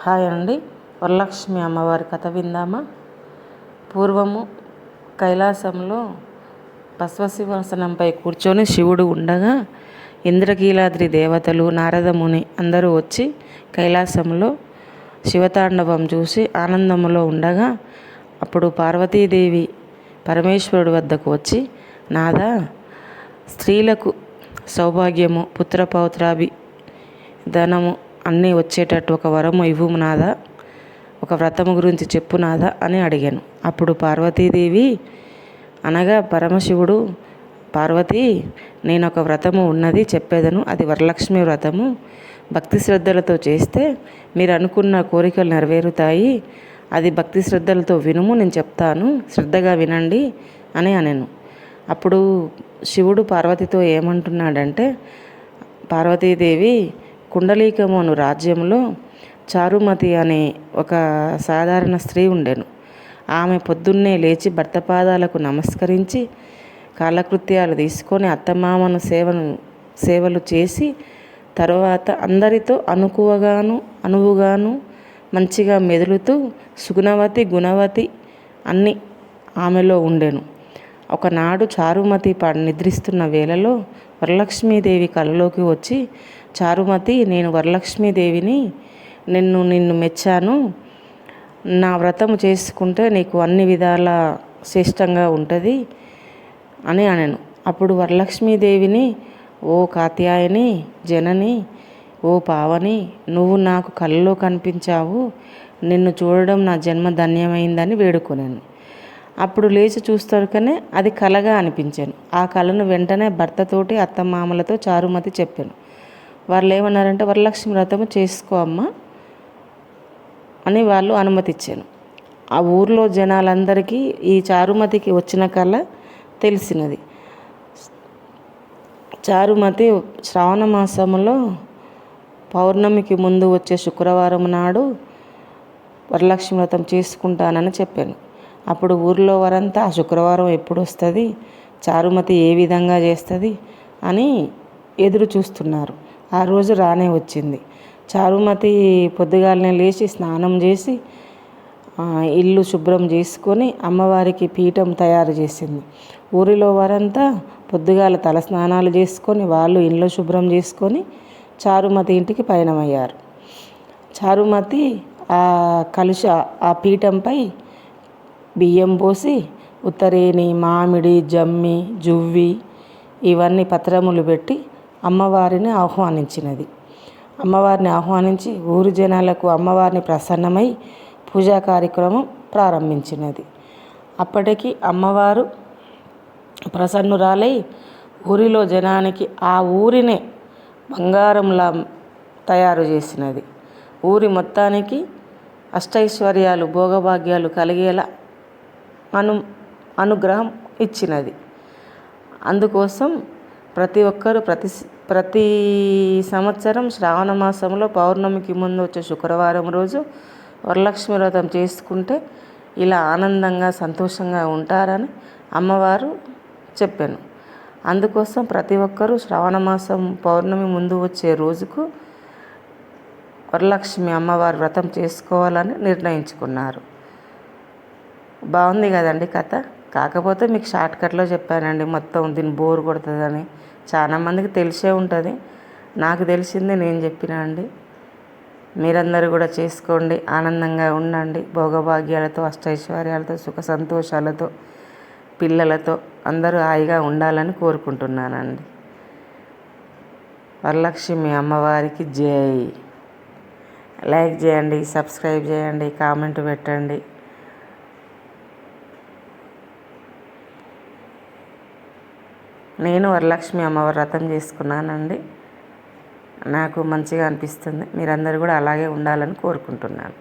Hi అండి. వరలక్ష్మి అమ్మవారి కథ విందామా? పూర్వము కైలాసంలో పశ్వసింహాసనంపై కూర్చొని శివుడు ఉండగా ఇంద్రకీలాద్రి దేవతలు, నారదముని అందరూ వచ్చి కైలాసంలో శివతాండవం చూసి ఆనందములో ఉండగా అప్పుడు పార్వతీదేవి పరమేశ్వరుడు వద్దకు వచ్చి, నాదా, స్త్రీలకు సౌభాగ్యము, పుత్రపౌత్రాభి ధనము అన్నీ వచ్చేటట్టు ఒక వరము ఇవ్వు నాదా, ఒక వ్రతము గురించి చెప్పు నాదా అని అడిగాను. అప్పుడు పార్వతీదేవి అనగా పరమశివుడు, పార్వతి, నేను ఒక వ్రతము ఉన్నది చెప్పేదను, అది వరలక్ష్మి వ్రతము. భక్తి శ్రద్ధలతో చేస్తే మీరు అనుకున్న కోరికలు నెరవేరుతాయి. అది భక్తి శ్రద్ధలతో వినుము, నేను చెప్తాను, శ్రద్ధగా వినండి అని అనెను. అప్పుడు శివుడు పార్వతితో ఏమంటున్నాడంటే, పార్వతీదేవి, కుండలీకము అను రాజ్యంలో చారుమతి అనే ఒక సాధారణ స్త్రీ ఉండెను. ఆమె పొద్దున్నే లేచి భర్త పాదాలకు నమస్కరించి కాలకృత్యాలు తీసుకొని అత్తమామను సేవలు చేసి తరువాత అందరితో అనువుగాను మంచిగా మెదులుతూ సుగుణవతి గుణవతి అన్ని ఆమెలో ఉండెను. ఒకనాడు చారుమతి నిద్రిస్తున్న వేళలో వరలక్ష్మీదేవి కలలోకి వచ్చి, చారుమతి, నేను వరలక్ష్మీదేవిని, నిన్ను మెచ్చాను, నా వ్రతము చేసుకుంటే నీకు అన్ని విధాల శ్రేష్టంగా ఉంటుంది అని అనెను. అప్పుడు వరలక్ష్మీదేవిని, ఓ కాత్యాయని, జనని, ఓ పావని, నువ్వు నాకు కలలో కనిపించావు, నిన్ను చూడడం నా జన్మ ధన్యమైందని వేడుకొనాను. అప్పుడు లేచి చూస్తాకనే అది కలగా అనిపించాను. ఆ కలను వెంటనే భర్తతోటి అత్తమామలతో చారుమతి చెప్పాను. వాళ్ళు ఏమన్నారంటే, వరలక్ష్మి వ్రతము చేసుకో అమ్మా అని వాళ్ళు అనుమతి ఇచ్చాను. ఆ ఊర్లో జనాలందరికీ ఈ చారుమతికి వచ్చిన కళ తెలిసినది. చారుమతి శ్రావణ మాసంలో పౌర్ణమికి ముందు వచ్చే శుక్రవారం నాడు వరలక్ష్మి వ్రతం చేసుకుంటానని చెప్పాను. అప్పుడు ఊర్లో వారంతా ఆ శుక్రవారం ఎప్పుడు వస్తుంది, చారుమతి ఏ విధంగా చేస్తుంది అని ఎదురు చూస్తున్నారు. ఆ రోజు రానే వచ్చింది. చారుమతి పొద్దుగాలనే లేచి స్నానం చేసి ఇల్లు శుభ్రం చేసుకొని అమ్మవారికి పీఠం తయారు చేసింది. ఊరిలో వారంతా పొద్దుగాల తల స్నానాలు చేసుకొని వాళ్ళు ఇల్లు శుభ్రం చేసుకొని చారుమతి ఇంటికి పయనమయ్యారు. చారుమతి ఆ పీఠంపై బియ్యం పోసి ఉత్తరేణి, మామిడి, జమ్మి, జువ్వి ఇవన్నీ పత్రములు పెట్టి అమ్మవారిని ఆహ్వానించినది. అమ్మవారిని ఆహ్వానించి ఊరి జనాలకు అమ్మవారిని ప్రసన్నమై పూజా కార్యక్రమం ప్రారంభించినది. అప్పటికి అమ్మవారు ప్రసన్నురాలై ఊరిలో జనానికి ఆ ఊరినే బంగారంలా తయారు చేసినది. ఊరి మొత్తానికి అష్టైశ్వర్యాలు, భోగభాగ్యాలు కలిగేలా అనుగ్రహం ఇచ్చినది. అందుకోసం ప్రతి ఒక్కరూ ప్రతి సంవత్సరం శ్రావణ మాసంలో పౌర్ణమికి ముందు వచ్చే శుక్రవారం రోజు వరలక్ష్మి వ్రతం చేసుకుంటే ఇలా ఆనందంగా సంతోషంగా ఉంటారని అమ్మవారు చెప్పాను. అందుకోసం ప్రతి ఒక్కరూ శ్రావణ మాసం పౌర్ణమి ముందు వచ్చే రోజుకు వరలక్ష్మి అమ్మవారి వ్రతం చేసుకోవాలని నిర్ణయించుకున్నారు. బాగుంది కదండి కథ. కాకపోతే మీకు షార్ట్కట్లో చెప్పానండి, మొత్తం దీన్ని బోర్ కొడుతుందని. చాలామందికి తెలిసే ఉంటుంది, నాకు తెలిసింది నేను చెప్పినా అండి. మీరందరూ కూడా చేసుకోండి, ఆనందంగా ఉండండి, భోగభాగ్యాలతో, అష్టైశ్వర్యాలతో, సుఖ సంతోషాలతో, పిల్లలతో అందరూ హాయిగా ఉండాలని కోరుకుంటున్నానండి. వరలక్ష్మి అమ్మవారికి జై. లైక్ చేయండి, సబ్స్క్రైబ్ చేయండి, కామెంట్ పెట్టండి. నేను వరలక్ష్మి అమ్మవారి వ్రతం చేసుకున్నానండి. నాకు మంచిగా అనిపిస్తుంది. మీరందరూ కూడా అలాగే ఉండాలని కోరుకుంటున్నాను.